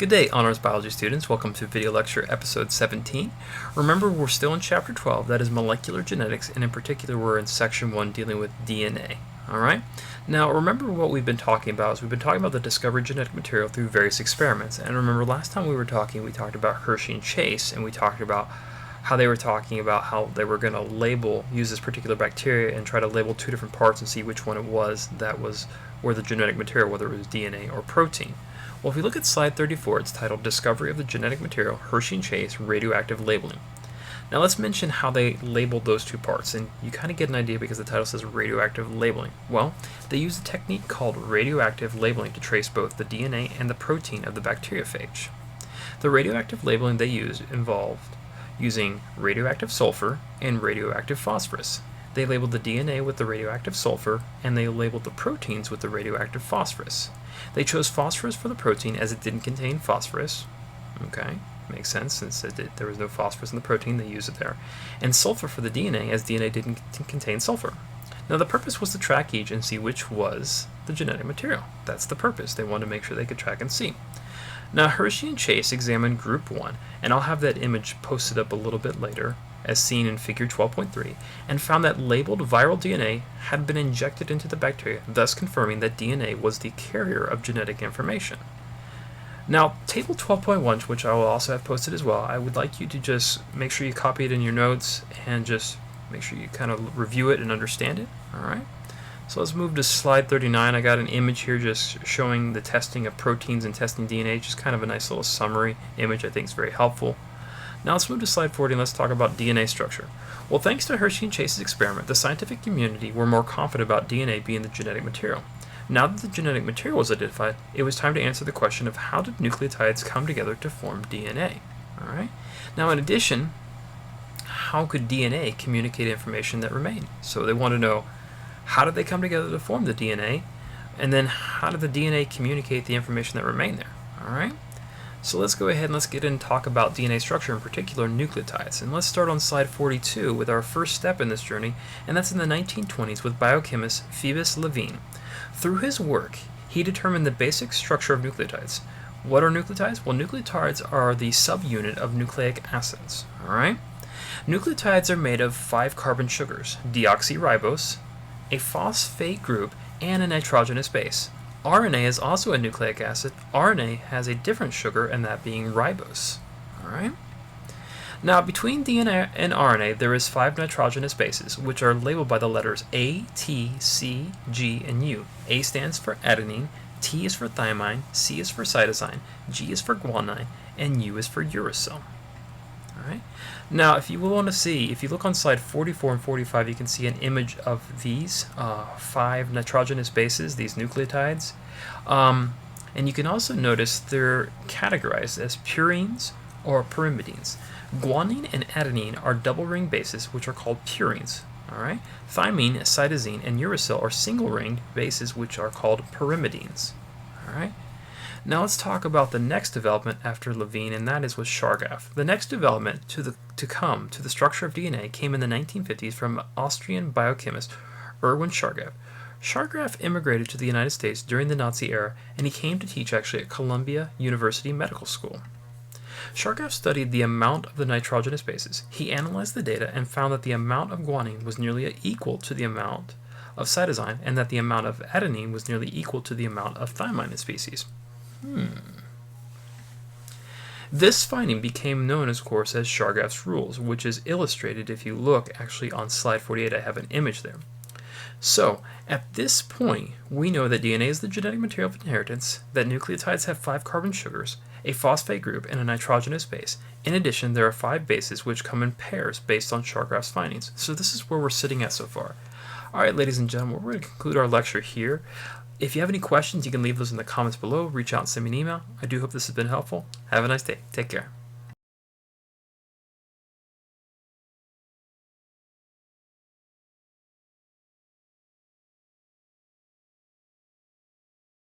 Good day, Honors Biology students. Welcome to video lecture episode 17. Remember, we're still in chapter 12, that is molecular genetics, and in particular we're in section 1 dealing with DNA. Alright? Now remember what we've been talking about is we've been talking about the discovered genetic material through various experiments. And remember last time we talked about Hershey-Chase, and we talked about how they were talking about how they were going to use this particular bacteria and try to label two different parts and see which one it was that was where the genetic material, whether it was DNA or protein. Well, if we look at slide 34, it's titled Discovery of the Genetic Material, Hershey-Chase, Radioactive Labeling. Now let's mention how they labeled those two parts, and you kind of get an idea because the title says radioactive labeling. Well, they used a technique called radioactive labeling to trace both the DNA and the protein of the bacteriophage. The radioactive labeling they used involved using radioactive sulfur and radioactive phosphorus. They labeled the DNA with the radioactive sulfur, and they labeled the proteins with the radioactive phosphorus. They chose phosphorus for the protein as it didn't contain phosphorus. Okay, makes sense since there was no phosphorus in the protein, they used it there. And sulfur for the DNA as DNA didn't contain sulfur. Now the purpose was to track each and see which was the genetic material. That's the purpose. They wanted to make sure they could track and see. Now Hershey and Chase examined group 1, and I'll have that image posted up a little bit later, as seen in figure 12.3, and found that labeled viral DNA had been injected into the bacteria, thus confirming that DNA was the carrier of genetic information. Now, table 12.1, which I will also have posted as well, I would like you to just make sure you copy it in your notes and just make sure you kind of review it and understand it. Alright, so let's move to slide 39. I got an image here just showing the testing of proteins and testing DNA, just kind of a nice little summary image. I think is very helpful. Now let's move to slide 40 and let's talk about DNA structure. Well, thanks to Hershey and Chase's experiment, the scientific community were more confident about DNA being the genetic material. Now that the genetic material was identified, it was time to answer the question of how did nucleotides come together to form DNA? Alright. Now in addition, how could DNA communicate information that remained? So they want to know how did they come together to form the DNA, and then how did the DNA communicate the information that remained there? Alright. So let's go ahead and let's get in and talk about DNA structure, in particular nucleotides. And let's start on slide 42 with our first step in this journey, and that's in the 1920s with biochemist Phoebus Levene. Through his work, he determined the basic structure of nucleotides. What are nucleotides? Well, nucleotides are the subunit of nucleic acids. Alright? Nucleotides are made of 5 carbon sugars, deoxyribose, a phosphate group, and a nitrogenous base. RNA is also a nucleic acid. RNA has a different sugar, and that being ribose. Alright? Now, between DNA and RNA, there is 5 nitrogenous bases, which are labeled by the letters A, T, C, G, and U. A stands for adenine, T is for thymine, C is for cytosine, G is for guanine, and U is for uracil. Alright? Now, if you want to see, if you look on slide 44 and 45, you can see an image of these 5 nitrogenous bases, these nucleotides. And you can also notice they're categorized as purines or pyrimidines. Guanine and adenine are double ring bases, which are called purines. Alright? Thymine, cytosine, and uracil are single ring bases, which are called pyrimidines. Alright? Now let's talk about the next development after Levene, and that is with Chargaff. The next development to the structure of DNA came in the 1950s from Austrian biochemist Erwin Chargaff. Chargaff immigrated to the United States during the Nazi era, and he came to teach actually at Columbia University Medical School. Chargaff studied the amount of the nitrogenous bases. He analyzed the data and found that the amount of guanine was nearly equal to the amount of cytosine, and that the amount of adenine was nearly equal to the amount of thymine in species. This finding became known, of course, as Chargaff's rules, which is illustrated if you look actually on slide 48. I have an image there. So, at this point, we know that DNA is the genetic material of inheritance, that nucleotides have 5 carbon sugars, a phosphate group, and a nitrogenous base. In addition, there are 5 bases which come in pairs based on Chargaff's findings. So this is where we're sitting at so far. Alright, ladies and gentlemen, we're going to conclude our lecture here. If you have any questions, you can leave those in the comments below. Reach out and send me an email. I do hope this has been helpful. Have a nice day. Take care.